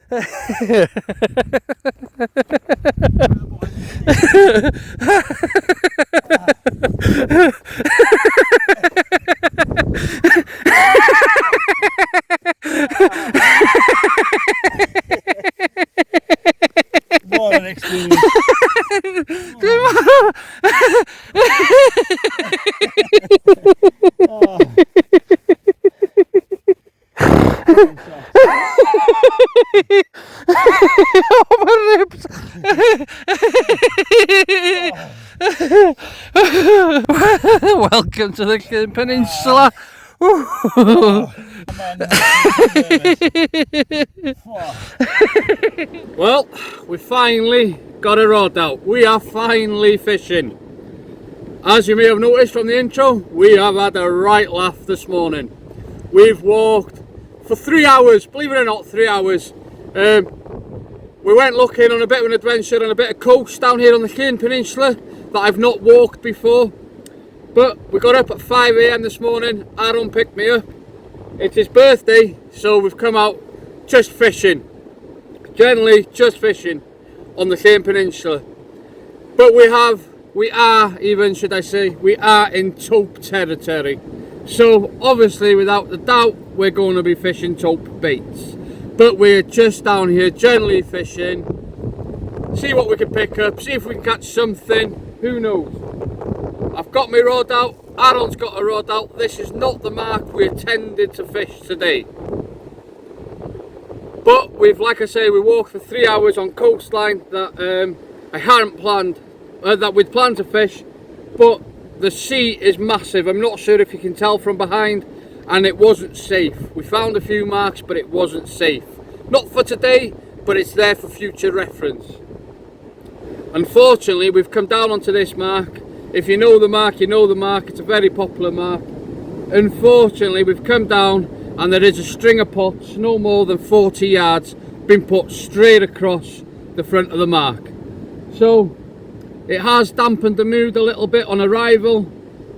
What an experience. Oh. Oh, my ribs. Welcome to the peninsula. Oh. Well, we finally got a rod out. We are finally fishing. As you may have noticed from the intro, we have had a right laugh this morning. We've walked for 3 hours, believe it or not, 3 hours. We went looking on a bit of an adventure on a bit of coast down here on the Cairn Peninsula that I've not walked before. But we got up at 5 AM this morning. Aaron picked me up. It's his birthday, so we've come out just fishing. Generally, just fishing on the Cairn Peninsula. But we are in Tope territory. So obviously, without a doubt, we're going to be fishing Tope baits. But we're just down here generally fishing, see what we can pick up, see if we can catch something, who knows. I've got my rod out, Aaron's got a rod out. This is not the mark we intended to fish today. But like I say, we walked for 3 hours on coastline that I hadn't planned, that we'd planned to fish, but the sea is massive. I'm not sure if you can tell from behind, and it wasn't safe. We found a few marks, but it wasn't safe. Not for today, but it's there for future reference. Unfortunately, we've come down onto this mark. If you know the mark, you know the mark. It's a very popular mark. Unfortunately, we've come down and there is a string of pots, no more than 40 yards, been put straight across the front of the mark. So it has dampened the mood a little bit on arrival.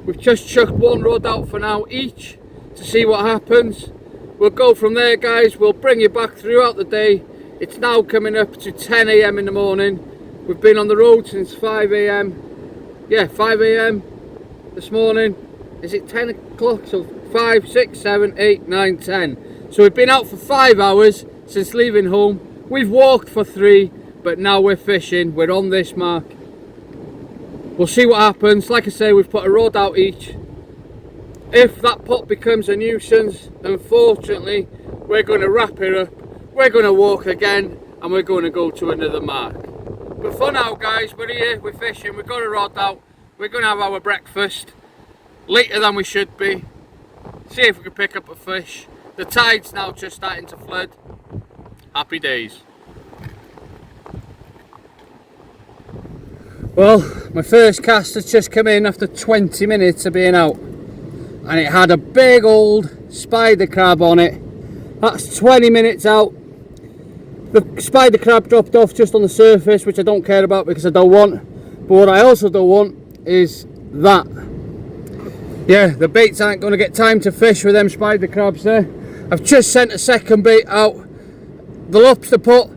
We've just chucked one rod out for now each to see what happens. We'll go from there, guys. We'll bring you back throughout the day. It's now coming up to 10 AM in the morning. We've been on the road since 5 AM. Yeah, 5 AM this morning. Is it 10 o'clock? So 5, 6, 7, 8, 9, 10. So we've been out for 5 hours since leaving home. We've walked for 3, but now we're fishing. We're on this mark. We'll see what happens. Like I say, we've put a rod out each. If that pot becomes a nuisance, unfortunately, we're going to wrap it up. We're going to walk again, and we're going to go to another mark. But for now, guys, we're here, we're fishing, we've got a rod out. We're going to have our breakfast later than we should be. See if we can pick up a fish. The tide's now just starting to flood. Happy days. Well, my first cast has just come in after 20 minutes of being out. And it had a big old spider crab on it. That's 20 minutes out. The spider crab dropped off just on the surface, which I don't care about because I don't want. But what I also don't want is that. Yeah, the baits aren't going to get time to fish with them spider crabs there. I've just sent a second bait out. The lobster pot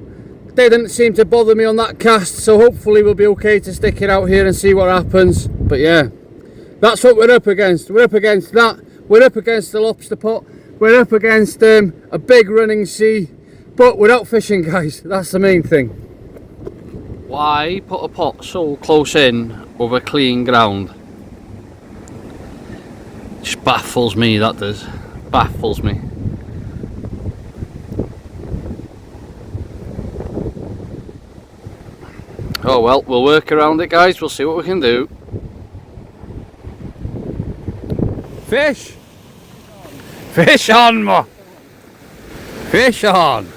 didn't seem to bother me on that cast, so hopefully we'll be okay to stick it out here and see what happens. But yeah, that's what we're up against. We're up against that. We're up against the lobster pot. We're up against a big running sea. But we're out fishing, guys. That's the main thing. Why put a pot so close in over clean ground? Just baffles me, that does. Baffles me. Oh well, we'll work around it, guys. We'll see what we can do. Fish! Fish on, mo! Fish on!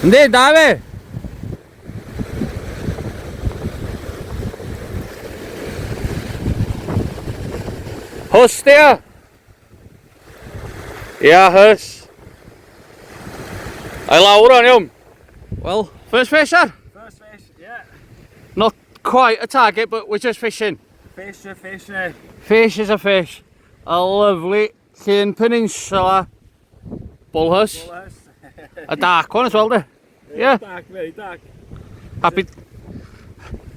Hindi, dami! Huss there! Yeah, Huss. Ay lawr on him. Well, first fish, sir? First fish, yeah. Not quite a target, but we're just fishing. Fish is a fish. Fish is a fish. A lovely Cairn Peninsula bull Huss. Bull Huss. A dark one as well, there. Yeah. Dark, very dark. Happy.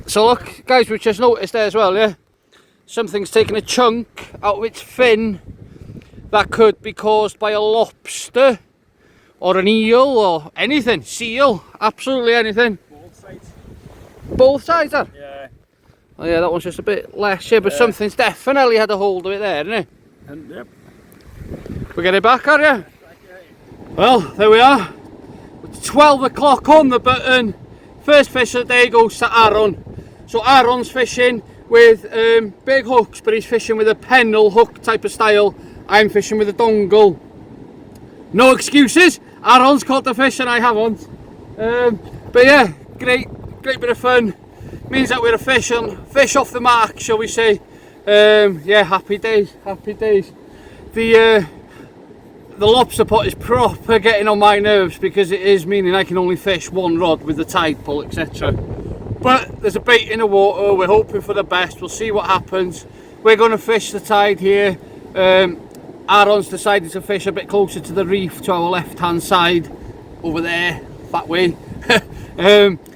So look, guys, we've just noticed there as well, yeah? Something's taken a chunk out of its fin that could be caused by a lobster or an eel or anything, seal, absolutely anything. Both sides. Both sides, then? Yeah. Oh yeah, that one's just a bit less, yeah, but something's definitely had a hold of it there, isn't it? And yep. We get it back, are you? Well, there we are. It's 12 o'clock on the button. First fish of the day goes to Aaron. So Aaron's fishing with big hooks, but he's fishing with a pennel hook type of style. I'm fishing with a dongle. No excuses. Aaron's caught the fish and I haven't. But yeah, great bit of fun. Means that we're a fish off the mark, shall we say. Yeah, happy days. The lobster pot is proper getting on my nerves because it is meaning I can only fish one rod with the tide pull, etc. But there's a bait in the water, we're hoping for the best, we'll see what happens. We're going to fish the tide here. Aaron's decided to fish a bit closer to the reef, to our left hand side, over there, that way.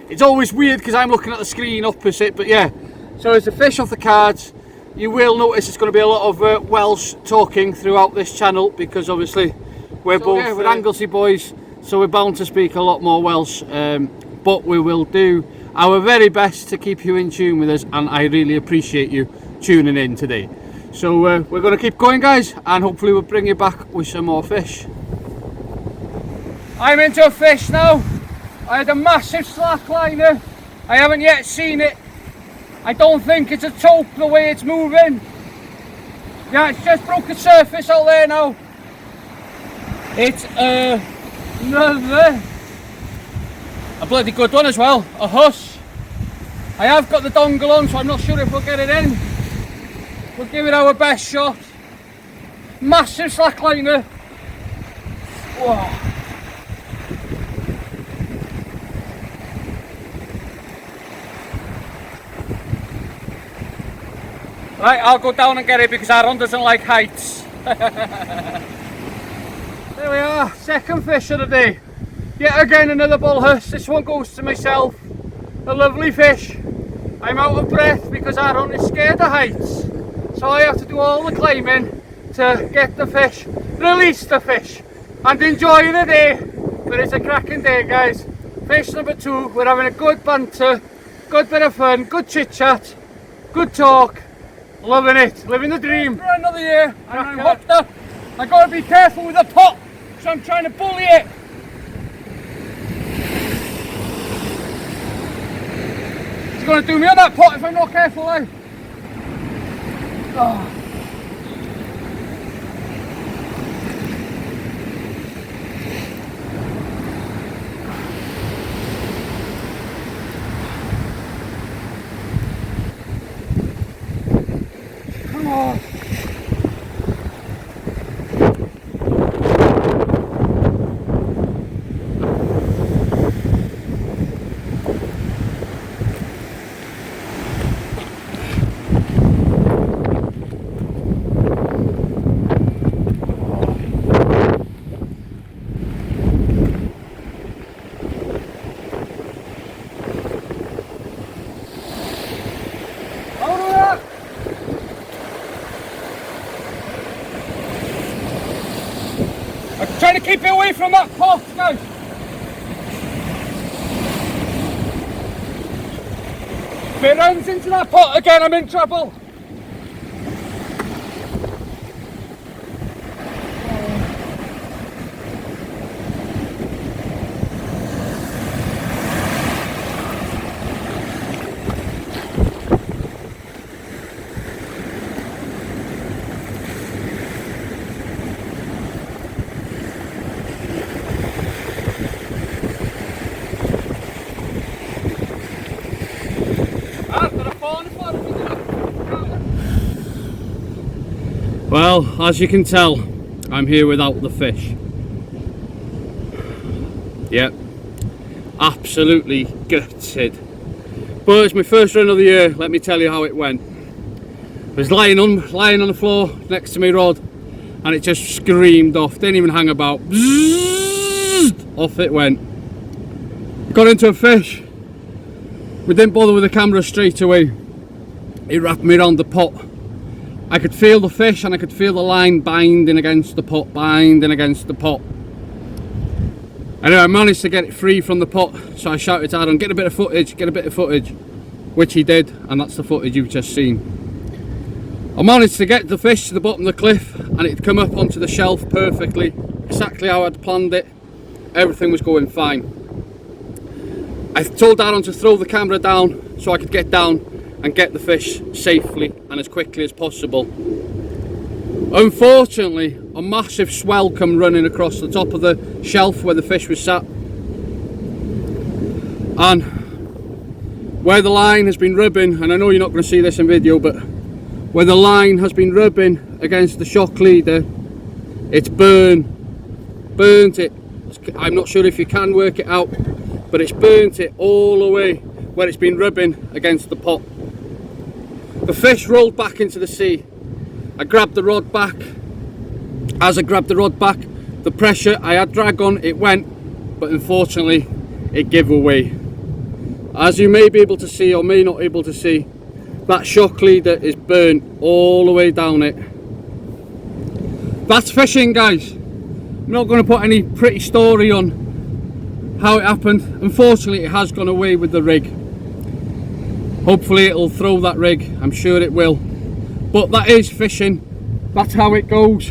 It's always weird because I'm looking at the screen opposite, but yeah. So as the fish off the cards, you will notice there's going to be a lot of Welsh talking throughout this channel because obviously we're we're Anglesey boys, so we're bound to speak a lot more Welsh, but we will do our very best to keep you in tune with us, and I really appreciate you tuning in today. So we're going to keep going, guys, and hopefully we'll bring you back with some more fish. I'm into a fish now. I had a massive slack liner. I haven't yet seen it. I don't think it's a tope the way it's moving. Yeah, it's just broke the surface out there now. It's another, a bloody good one as well, a Huss. I have got the dongle on, so I'm not sure if we'll get it in. We'll give it our best shot. Massive slack liner. Whoa. Right, I'll go down and get it because Aaron doesn't like heights. There we are, second fish of the day. Yet again another bull Huss. This one goes to myself. A lovely fish. I'm out of breath because Aaron is scared of heights. So I have to do all the climbing to get the fish, release the fish, and enjoy the day. But it's a cracking day, guys. Fish number 2, we're having a good banter, good bit of fun, good chit chat, good talk. Loving it, living the dream. For another year, and I'm hooked up. I gotta be careful with the pot, so I'm trying to bully it. It's gonna do me on that pot if I'm not careful, eh? Oh. Come on. I'm trying to keep it away from that pot, guys. If it runs into that pot again, I'm in trouble. Well, as you can tell, I'm here without the fish. Yep, absolutely gutted. But it's my first run of the year. Let me tell you how it went. I was lying on the floor next to my rod, and it just screamed off. Didn't even hang about. Bzzz, off it went. got into a fish. We didn't bother with the camera straight away. It wrapped me around the pot. I could feel the fish and I could feel the line binding against the pot, binding against the pot. Anyway, I managed to get it free from the pot, so I shouted to Adam, get a bit of footage, get a bit of footage, which he did, and that's the footage you've just seen. I managed to get the fish to the bottom of the cliff and it'd come up onto the shelf perfectly, exactly how I'd planned it. Everything was going fine. I told Aaron to throw the camera down so I could get down and get the fish safely and as quickly as possible. Unfortunately, a massive swell come running across the top of the shelf where the fish was sat, and where the line has been rubbing, and I know you're not going to see this in video, but where the line has been rubbing against the shock leader, it's burnt it. I'm not sure if you can work it out, but it's burnt it all the way where it's been rubbing against the pot. The fish rolled back into the sea. I grabbed the rod back. As I grabbed the rod back, the pressure I had drag on, it went, but unfortunately it gave away. As you may be able to see or may not be able to see, that shock leader is burnt all the way down it. That's fishing, guys. I'm not going to put any pretty story on how it happened. Unfortunately, it has gone away with the rig. Hopefully it'll throw that rig, I'm sure it will. But that is fishing, that's how it goes.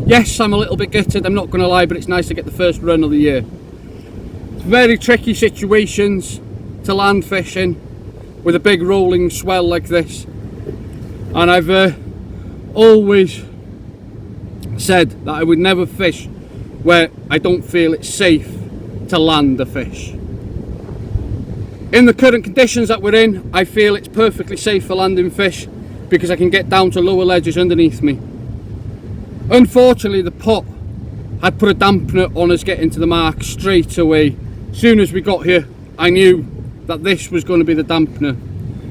Yes, I'm a little bit gutted, I'm not going to lie, but it's nice to get the first run of the year. It's very tricky situations to land fishing with a big rolling swell like this. And I've always said that I would never fish where I don't feel it's safe to land a fish. In the current conditions that we're in, I feel it's perfectly safe for landing fish because I can get down to lower ledges underneath me. Unfortunately, the pot had put a dampener on us getting to the mark straight away. As soon as we got here, I knew that this was going to be the dampener.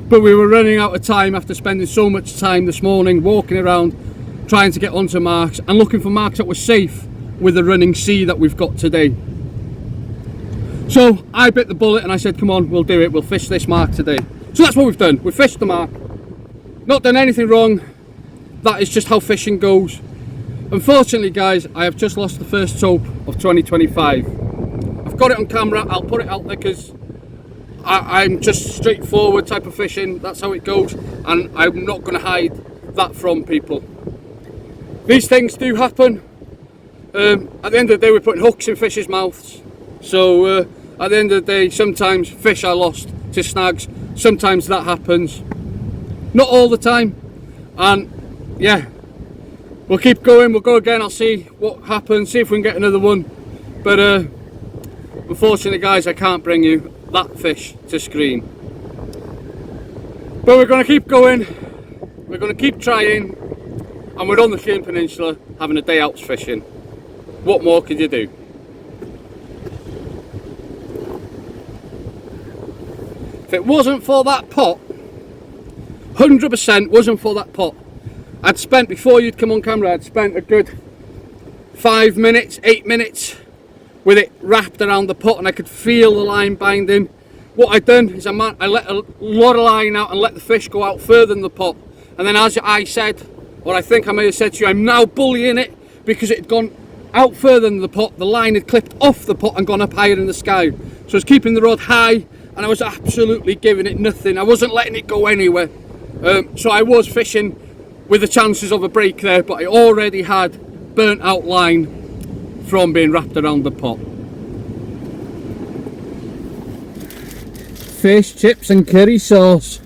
But we were running out of time after spending so much time this morning walking around trying to get onto marks and looking for marks that were safe with the running sea that we've got today. So I bit the bullet and I said, come on, we'll do it, we'll fish this mark today. So that's what we've done, we've fished the mark. Not done anything wrong, that is just how fishing goes. Unfortunately, guys, I have just lost the first tope of 2025. I've got it on camera, I'll put it out there because I'm just straightforward type of fishing, that's how it goes, and I'm not going to hide that from people. These things do happen. At the end of the day, we're putting hooks in fish's mouths. So at the end of the day, sometimes fish are lost to snags, sometimes that happens. Not all the time, and yeah, we'll keep going, we'll go again, I'll see what happens, see if we can get another one. But unfortunately, guys, I can't bring you that fish to screen. But we're going to keep going, we're going to keep trying, and we're on the Sheern Peninsula having a day out fishing. What more could you do? If it wasn't for that pot, 100% wasn't for that pot, I'd spent, before you'd come on camera, I'd spent a good 5 minutes, 8 minutes with it wrapped around the pot and I could feel the line binding. What I'd done is I let a lot of line out and let the fish go out further than the pot. And then as I said, or I think I may have said to you, I'm now bullying it because it had gone out further than the pot. The line had clipped off the pot and gone up higher in the sky. So I was keeping the rod high and I was absolutely giving it nothing. I wasn't letting it go anywhere. So I was fishing with the chances of a break there, but I already had burnt out line from being wrapped around the pot. Fish, chips and curry sauce.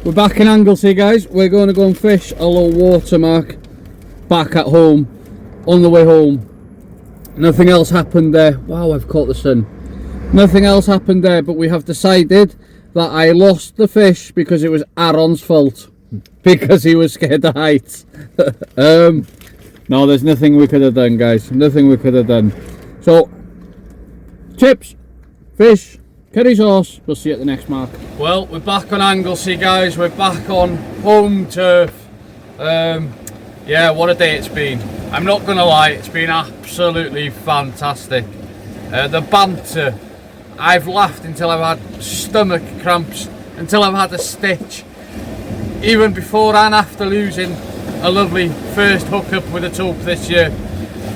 We're back in Anglesey, guys. We're going to go and fish a low watermark back at home, on the way home. Nothing else happened there. Wow, I've caught the sun. Nothing else happened there, but we have decided that I lost the fish because it was Aaron's fault. Because he was scared of heights. No, there's nothing we could have done, guys. Nothing we could have done. So, chips, fish, curry sauce. We'll see you at the next mark. Well, we're back on Anglesey, guys. We're back on home turf. Yeah, what a day it's been. I'm not going to lie, it's been absolutely fantastic. The banter I've laughed until I've had stomach cramps, until I've had a stitch. Even before and after losing a lovely first hookup with a tope this year,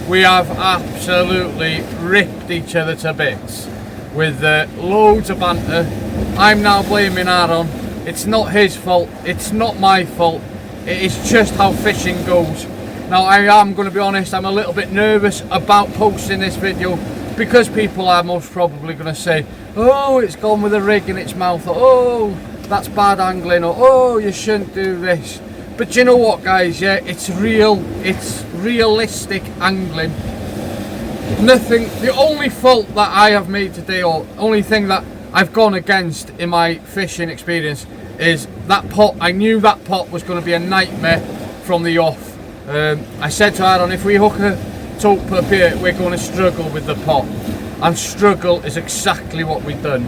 we have absolutely ripped each other to bits with loads of banter. I'm now blaming Aaron. It's not his fault, it's not my fault, it is just how fishing goes. Now I am going to be honest, I'm a little bit nervous about posting this video because people are most probably going to say, oh, it's gone with a rig in its mouth, or oh, that's bad angling, or oh, you shouldn't do this. But you know what, guys, yeah, it's real, it's realistic angling. Nothing, the only fault that I have made today, or only thing that I've gone against in my fishing experience, is that pot. I knew that pot was going to be a nightmare from the off. I said to Aaron, if we hook a tope up here, we're going to struggle with the pot. And struggle is exactly what we've done.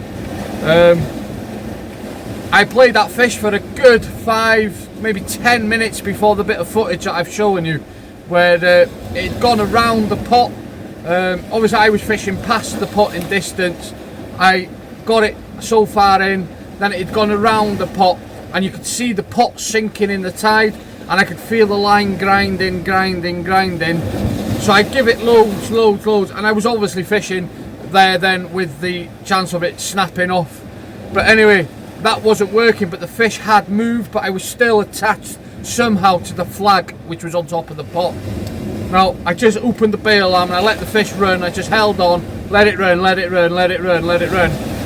I played that fish for a good 5, maybe 10 minutes before the bit of footage that I've shown you, where it'd gone around the pot. Obviously I was fishing past the pot in distance. I got it so far in, then it had gone around the pot, and you could see the pot sinking in the tide, and I could feel the line grinding. So I give it loads, and I was obviously fishing there then with the chance of it snapping off. But anyway, that wasn't working, but the fish had moved, but I was still attached somehow to the flag which was on top of the pot. Now I just opened the bail arm and I let the fish run. I just held on, let it run.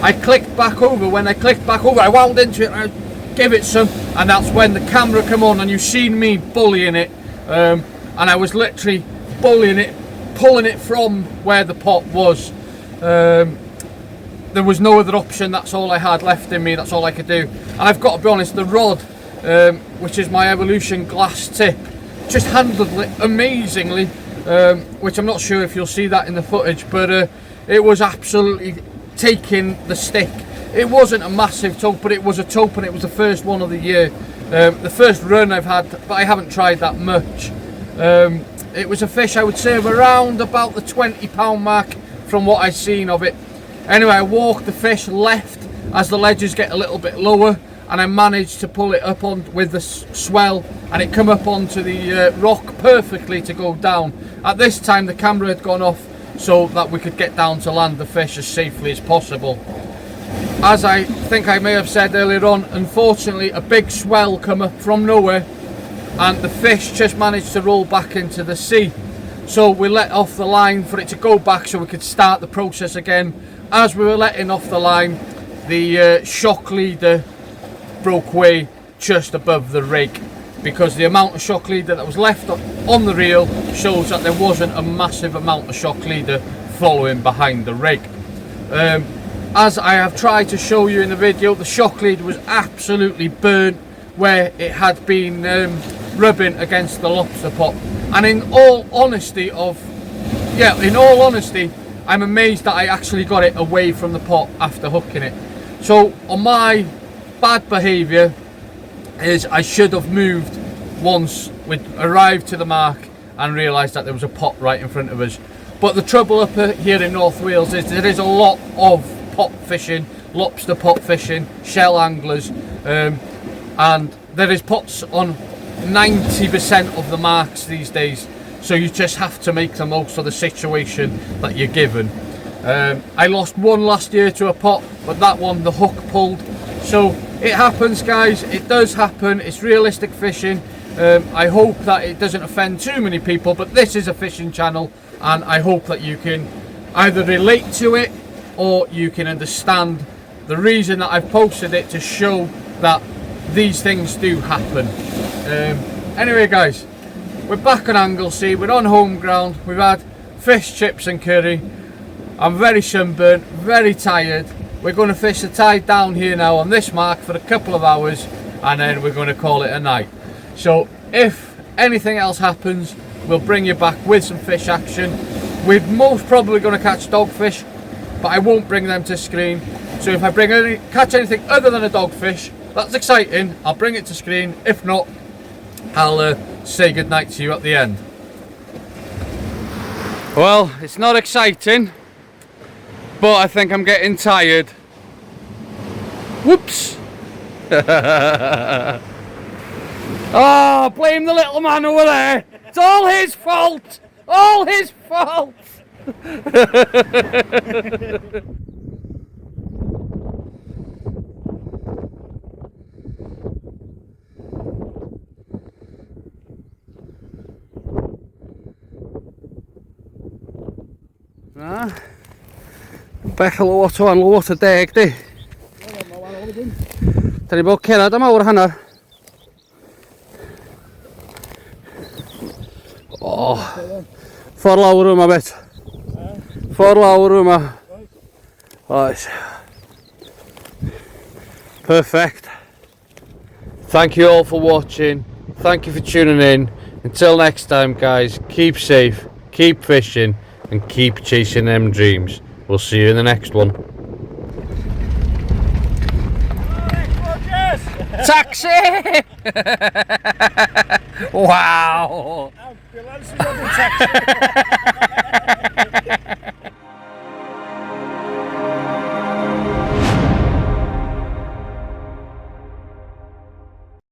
I clicked back over. When I clicked back over, I wound into it and I gave it some, and that's when the camera come on and you've seen me bullying it, and I was literally bullying it, pulling it from where the pot was. There was no other option, that's all I had left in me, that's all I could do. And I've got to be honest, the rod, which is my Evolution glass tip, just handled it amazingly, which I'm not sure if you'll see that in the footage, but it was absolutely taking the stick. It wasn't a massive tope, but it was a tope, and it was the first one of the year. The first run I've had, but I haven't tried that much. It was a fish, I would say, of around about the 20-pound mark from what I've seen of it. Anyway, I walked the fish left as the ledges get a little bit lower, and I managed to pull it up on with the swell, and it come up onto the rock perfectly to go down. At this time the camera had gone off so that we could get down to land the fish as safely as possible. As I think I may have said earlier on, unfortunately a big swell come up from nowhere, and the fish just managed to roll back into the sea. So we let off the line for it to go back so we could start the process again. As we were letting off the line, the shock leader broke away just above the rig, because the amount of shock leader that was left on the reel shows that there wasn't a massive amount of shock leader following behind the rig. As I have tried to show you in the video, the shock leader was absolutely burnt where it had been rubbing against the lobster pot. And in all honesty, I'm amazed that I actually got it away from the pot after hooking it. So on my bad behaviour is I should have moved once we arrived to the mark and realised that there was a pot right in front of us. But the trouble up here in North Wales is there is a lot of pot fishing, lobster pot fishing, shell anglers, and there is pots on 90% of the marks these days, so you just have to make the most of the situation that you're given. I lost one last year to a pot, but that one the hook pulled. So it happens, guys, it does happen, it's realistic fishing. I hope that it doesn't offend too many people, but this is a fishing channel, and I hope that you can either relate to it or you can understand the reason that I've posted it, to show that these things do happen. Anyway, guys, we're back on Anglesey, we're on home ground, we've had fish, chips and curry. I'm very sunburnt, very tired. We're going to fish the tide down here now on this mark for a couple of hours, and then we're going to call it a night. So if anything else happens, we'll bring you back with some fish action. We're most probably going to catch dogfish, but I won't bring them to screen. So if I catch anything other than a dogfish, that's exciting, I'll bring it to screen. If not, I'll say goodnight to you at the end. Well, it's not exciting, but I think I'm getting tired. Whoops. Oh, blame the little man over there. It's all his fault. All his fault. Bell o lot o wan, lot o deg di. Da ni bod cerad am awr a hanner. Oh, ffordd lawr yma bet. Ffordd lawr yma. Oes. Perfect. Thank you all for watching. Thank you for tuning in. Until next time guys, keep safe, keep fishing and keep chasing them dreams. We'll see you in the next one. Taxi! Wow! Your lads are on the taxi.